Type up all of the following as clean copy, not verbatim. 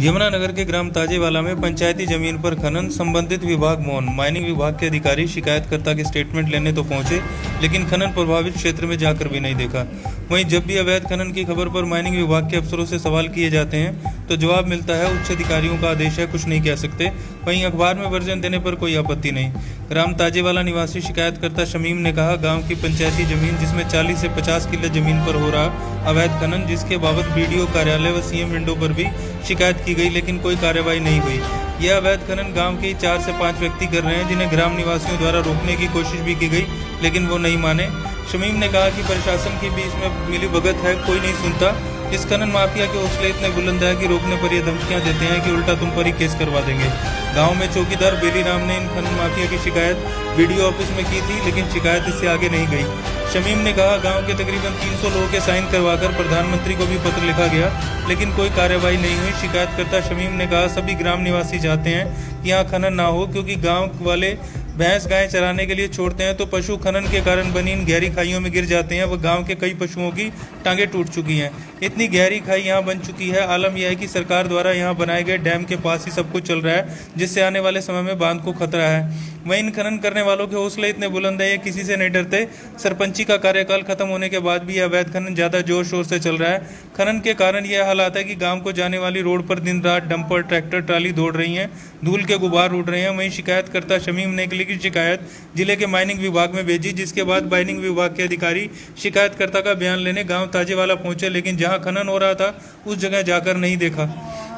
यमुनानगर के ग्राम ताजेवाला में पंचायती जमीन पर खनन, संबंधित विभाग मौन। माइनिंग विभाग के अधिकारी शिकायतकर्ता के स्टेटमेंट लेने तो पहुंचे, लेकिन खनन प्रभावित क्षेत्र में जाकर भी नहीं देखा। वहीं जब भी अवैध खनन की खबर पर माइनिंग विभाग के अफसरों से सवाल किए जाते हैं तो जवाब मिलता है उच्च अधिकारियों का आदेश है, कुछ नहीं कह सकते। वहीं अखबार में वर्जन देने पर कोई आपत्ति नहीं। ग्राम ताजेवाला निवासी शिकायतकर्ता शमीम ने कहा, गाँव की पंचायती जमीन जिसमें 40 से 50 किले जमीन पर हो रहा अवैध खनन, जिसके बाबत बीडीओ कार्यालय व सीएम विंडो पर भी शिकायत की गई, लेकिन कोई कार्रवाई नहीं हुई। यह अवैध खनन गांव के 4 से 5 व्यक्ति कर रहे हैं, जिन्हें ग्राम निवासियों द्वारा रोकने की कोशिश भी की गई, लेकिन वो नहीं माने। शमीम ने कहा कि प्रशासन की भी इसमें मिली भगत है, कोई नहीं सुनता। इस खनन माफिया के हौसले इतने बुलंद है कि रोकने पर ये धमकियां देते हैं कि उल्टा तुम पर ही केस करवा देंगे। गांव में चौकीदार बेलीराम ने इन खनन माफिया की शिकायत बीडीओ ऑफिस में की थी, लेकिन शिकायत इससे आगे नहीं गई। शमीम ने कहा, गांव के तकरीबन 300 लोगों के साइन करवाकर प्रधानमंत्री को भी पत्र लिखा गया, लेकिन कोई कार्रवाई नहीं हुई। शिकायतकर्ता शमीम ने कहा, सभी ग्राम निवासी चाहते हैं कि यहाँ खनन ना हो, क्योंकि गांव वाले भैंस गायें चराने के लिए छोड़ते हैं तो पशु खनन के कारण बनी इन गहरी खाइयों में गिर जाते हैं। वह गांव के कई पशुओं की टांगें टूट चुकी हैं। इतनी गहरी खाई यहाँ बन चुकी है। आलम यह है कि सरकार द्वारा यहाँ बनाए गए डैम के पास ही सब कुछ चल रहा है, जिससे आने वाले समय में बांध को खतरा है। वहीं इन खनन करने वालों के हौसले इतने बुलंद है, ये किसी से नहीं डरते। सरपंची का कार्यकाल खत्म होने के बाद भी यह अवैध खनन ज्यादा जोर शोर से चल रहा है। खनन के कारण यह हालात है कि गांव को जाने वाली रोड पर दिन रात डंपर, ट्रैक्टर, ट्राली दौड़ रही हैं, धूल के गुबार उड़ रहे हैं। वहीं शिकायतकर्ता शमीम ने एक लिखित शिकायत जिले के माइनिंग विभाग में भेजी, जिसके बाद माइनिंग विभाग के अधिकारी शिकायतकर्ता का बयान लेने गांव ताजेवाला पहुंचे, लेकिन जहां खनन हो रहा था उस जगह जाकर नहीं देखा।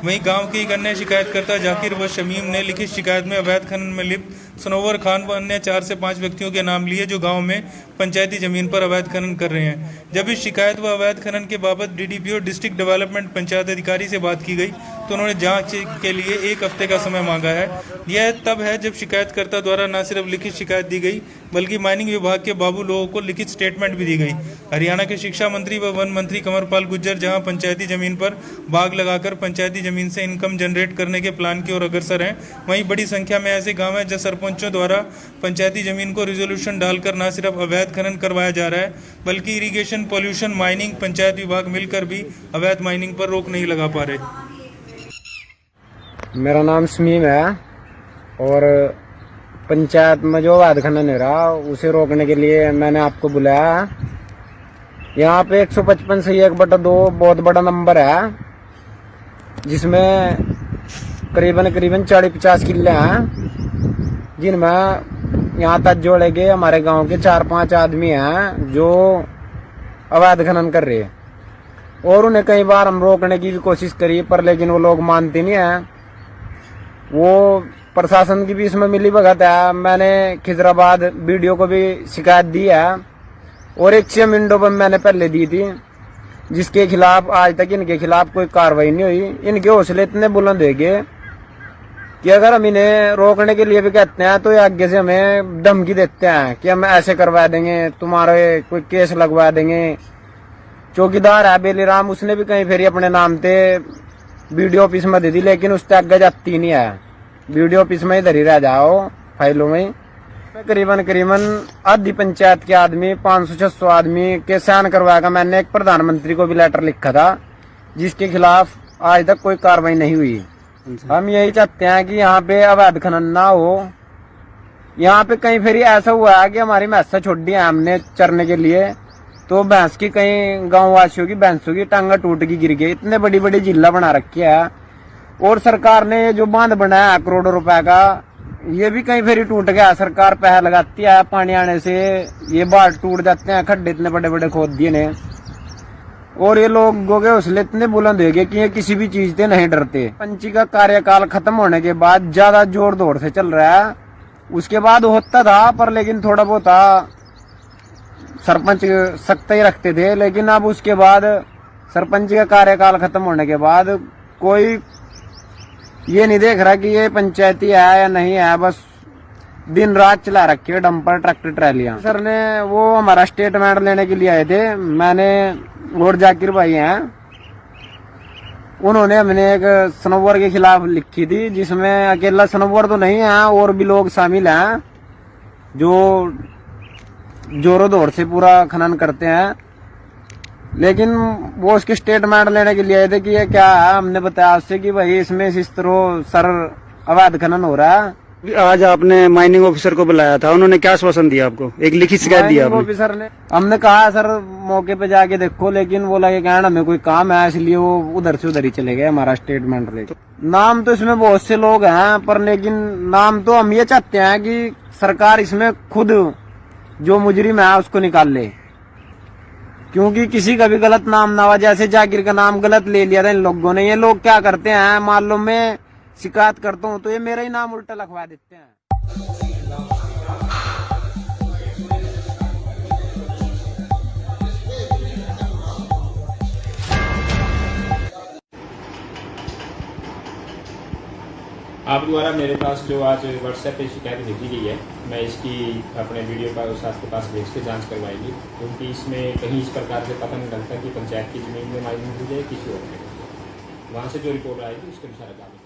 वहीं गांव के एक अन्य शिकायतकर्ता जाकिर व शमीम ने लिखित शिकायत में अवैध खनन में लिप्त सनोवर खान व अन्य 4 से 5 व्यक्तियों के नाम लिए, जो गांव में पंचायती जमीन पर अवैध खनन कर रहे हैं। जब इस शिकायत व अवैध खनन के बाबत डीडीपीओ डिस्ट्रिक्ट डेवलपमेंट पंचायत अधिकारी से बात की गई तो उन्होंने जांच के लिए 1 हफ्ते का समय मांगा है। यह तब है जब शिकायतकर्ता द्वारा न सिर्फ लिखित शिकायत दी गई, बल्कि माइनिंग विभाग के बाबू लोगों को लिखित स्टेटमेंट भी दी गई। हरियाणा के शिक्षा मंत्री व वन मंत्री कंवरपाल गुर्जर जहां पंचायती जमीन पर बाग लगाकर पंचायती जमीन से इनकम जनरेट करने के प्लान की ओर अग्रसर हैं, वहीं बड़ी संख्या में ऐसे गांव हैं जहां सरपंचों द्वारा पंचायती जमीन को रिजोल्यूशन डालकर न सिर्फ अवैध खनन करवाया जा रहा है, बल्कि इरिगेशन, पॉल्यूशन, माइनिंग, पंचायत विभाग मिलकर भी अवैध माइनिंग पर रोक नहीं लगा पा रहे। मेरा नाम शमीम है और पंचायत में जो अवैध खनन हो रहा उसे रोकने के लिए मैंने आपको बुलाया। यहाँ पे 155 से 1/2 बहुत बड़ा नंबर है, जिसमें करीबन 40-50 किले हैं, जिनमें यहाँ तक जोड़ेंगे हमारे गांव के 4-5 आदमी हैं जो अवैध खनन कर रहे हैं। और उन्हें कई बार हम रोकने की भी कोशिश करी, पर लेकिन वो लोग मानते नहीं हैं। वो प्रशासन की भी इसमें मिली भगत है। मैंने खिजराबाद बीडीओ को भी शिकायत दी है और एक सीएम विंडो पर मैंने पहले दी थी, जिसके खिलाफ आज तक इनके खिलाफ कोई कार्रवाई नहीं हुई। इनके हौसले इतने बुलंद हो गए कि अगर हम इन्हें रोकने के लिए भी कहते हैं तो ये आगे से हमें धमकी देते हैं कि हम ऐसे करवा देंगे, तुम्हारे कोई केस लगवा देंगे। चौकीदार है बेलीराम, उसने भी कहीं फिर अपने नाम से बीडीओ ऑफिस में दे दी, लेकिन उससे आगे जाती नहीं है। बीडीओ ऑफिस में इधर ही रह जाओ फाइलों में। करीबन आधी पंचायत के आदमी, 500-600 आदमी के साइन करवाएगा। मैंने एक प्रधानमंत्री को भी लेटर लिखा था, जिसके खिलाफ आज तक कोई कार्रवाई नहीं हुई। हम यही चाहते हैं कि यहाँ पे अवैध खनन ना हो। यहाँ पे कहीं फिर ऐसा हुआ है कि हमारी भैंसा छोड़ दी है हमने चरने के लिए, तो भैंस की कहीं गाँव वासियों की भैंसों की टांगा टूट के गिर गई। इतने बड़ी बड़ी जिला बना रखी है और सरकार ने जो बांध बनाया है करोड़ों रुपए का, ये भी कहीं फिर टूट गया। सरकार पैसा लगाती है, पानी आने से ये बाढ़ टूट जाते हैं, खड्डे इतने बड़े बड़े खोद दिए ने। और ये लोगों के हौसले इतने बुलंद हो गए कि ये किसी भी चीज से नहीं डरते। पंची का कार्यकाल खत्म होने के बाद ज्यादा जोर दौड़ से चल रहा है। उसके बाद होता था, पर लेकिन थोड़ा बहुत सरपंच सख्त ही रखते थे, लेकिन अब उसके बाद सरपंच का कार्यकाल खत्म होने के बाद कोई ये नहीं देख रहा कि ये पंचायती है या नहीं है। बस दिन रात चला रखी है डंपर, ट्रैक्टर, ट्रैलियां। सर ने वो हमारा स्टेटमेंट लेने के लिए आए थे, मैंने और जाकिर भाई हैं, उन्होंने हमने एक सनोवर के खिलाफ लिखी थी, जिसमें अकेला सनोवर तो नहीं है और भी लोग शामिल हैं जो जोरों दौर से पूरा खनन करते हैं। लेकिन वो उसके स्टेटमेंट लेने के लिए आए थे कि ये क्या है। हमने बताया उससे कि भाई इसमें इस तरह सर अवैध खनन हो रहा है। आज आपने माइनिंग ऑफिसर को बुलाया था, उन्होंने क्या आश्वासन दिया आपको? एक लिखित शिकायत दी माइनिंग आपने? ऑफिसर ने, हमने कहा सर मौके पे जाके देखो, लेकिन वो लगे कहना हमें कोई काम है, इसलिए वो उधर से उधर ही चले गए हमारा स्टेटमेंट लेके। नाम तो इसमें बहुत से लोग हैं, पर लेकिन नाम तो हम ये चाहते हैं कि सरकार इसमें खुद जो मुजरिम है उसको निकाल ले, क्योंकि किसी का भी गलत नाम ना हो। जैसे जाकिर का नाम गलत ले लिया था इन लोगों ने। ये लोग क्या करते हैं, मान लो मैं शिकायत करता हूँ तो ये मेरा ही नाम उल्टा लिखवा देते हैं। आप द्वारा मेरे पास जो आज व्हाट्सएप पे शिकायत भेजी गई है, मैं इसकी अपने वीडियो का साथ के पास भेज के जांच करवाएंगे, क्योंकि इसमें कहीं इस प्रकार से पता नहीं लगता कि पंचायत की जमीन में माइनिंग हुई है किसी और ने। वहाँ से जो रिपोर्ट आएगी उसके अनुसार आगे